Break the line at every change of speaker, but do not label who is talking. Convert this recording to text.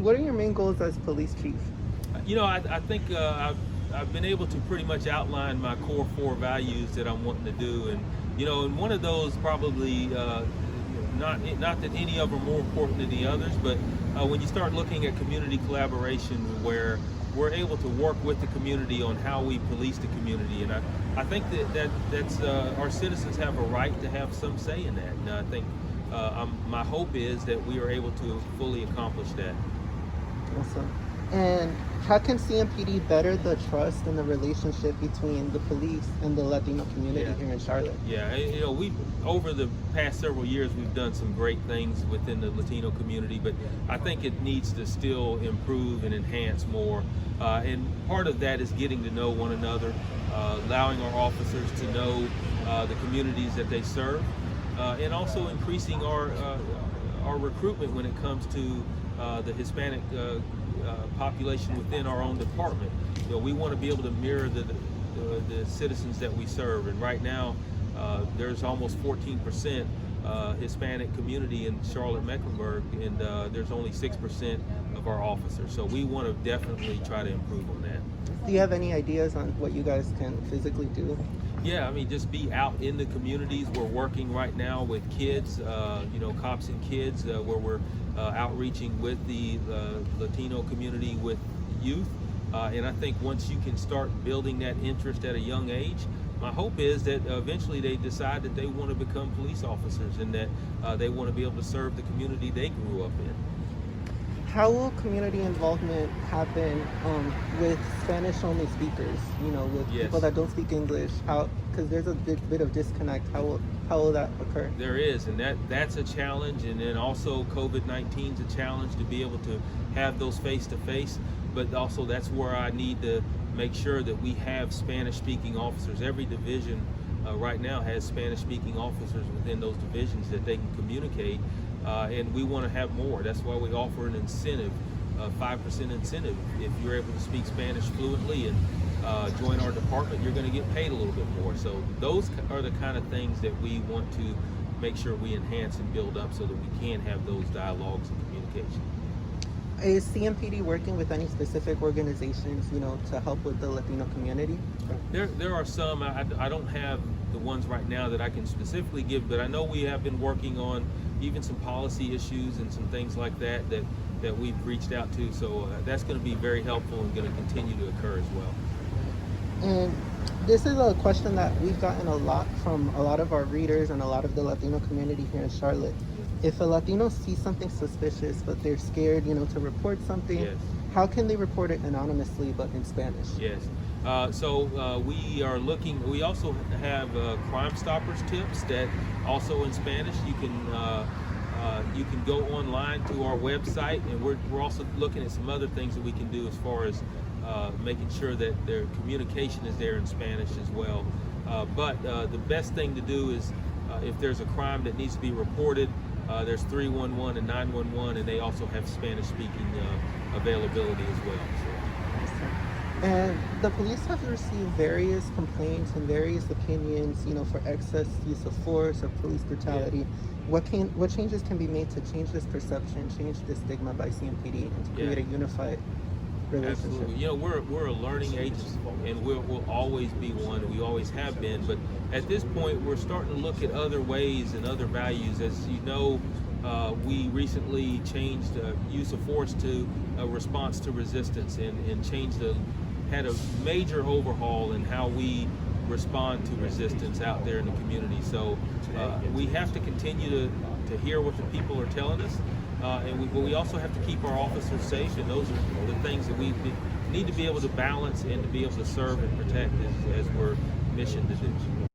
what are your main goals as police chief?
I think I've been able to pretty much outline my core 4 values that I'm wanting to do, and one of those probably not that any of them are more important than the others, but when you start looking at community collaboration, where we're able to work with the community on how we police the community, and I think that's our citizens have a right to have some say in that, and I think my hope is that we are able to fully accomplish that.
Awesome. And how can CMPD better the trust and the relationship between the police and the Latino community here in Charlotte?
Yeah, we over the past several years we've done some great things within the Latino community, but I think it needs to still improve and enhance more. And part of that is getting to know one another, allowing our officers to know the communities that they serve, and also increasing our recruitment when it comes to the Hispanic population within our own department. We want to be able to mirror the citizens that we serve, and right now there's almost 14% Hispanic community in Charlotte-Mecklenburg, and there's only 6% of our officers. So we want to definitely try to improve on that.
Do you have any ideas on what you guys can physically do?
Yeah, I mean, just be out in the communities. We're working right now with kids, cops and kids, where we're outreaching with the Latino community with youth. And I think once you can start building that interest at a young age, my hope is that eventually they decide that they want to become police officers, and that they want to be able to serve the community they grew up in.
How will community involvement happen with Spanish-only speakers? With people that don't speak English. Because there's a bit of disconnect. How will that occur?
There is, and that's a challenge. And then also COVID-19 is a challenge to be able to have those face-to-face. But also that's where I need to make sure that we have Spanish-speaking officers. Every division right now has Spanish-speaking officers within those divisions that they can communicate. And we want to have more. That's why we offer an incentive, 5% incentive. If you're able to speak Spanish fluently and join our department, you're going to get paid a little bit more. So those are the kind of things that we want to make sure we enhance and build up so that we can have those dialogues and communication.
Is CMPD working with any specific organizations, to help with the Latino community?
There are some. I don't have the ones right now that I can specifically give, but I know we have been working on even some policy issues and some things like that we've reached out to. So that's going to be very helpful and going to continue to occur as well.
And this is a question that we've gotten a lot from a lot of our readers and a lot of the Latino community here in Charlotte. If a Latino sees something suspicious, but they're scared, to report something,
yes,
how can they report it anonymously but in Spanish?
Yes. We are looking. We also have Crime Stoppers tips that also in Spanish. You can go online to our website, and we're also looking at some other things that we can do as far as making sure that their communication is there in Spanish as well. But the best thing to do is if there's a crime that needs to be reported, there's 311 and 911, and they also have Spanish-speaking availability as well.
And the police have received various complaints and various opinions, for excess use of force or police brutality. Yeah. What changes can be made to change this perception, change this stigma by CMPD, and to create a unified relationship?
Absolutely. We're a learning agency, and we'll always be one. We always have been. But at this point, we're starting to look at other ways and other values. As you know, we recently changed use of force to a response to resistance, and had a major overhaul in how we respond to resistance out there in the community. So we have to continue to hear what the people are telling us, but we also have to keep our officers safe, and those are the things that we need to be able to balance and to be able to serve and protect as we're missioned to do.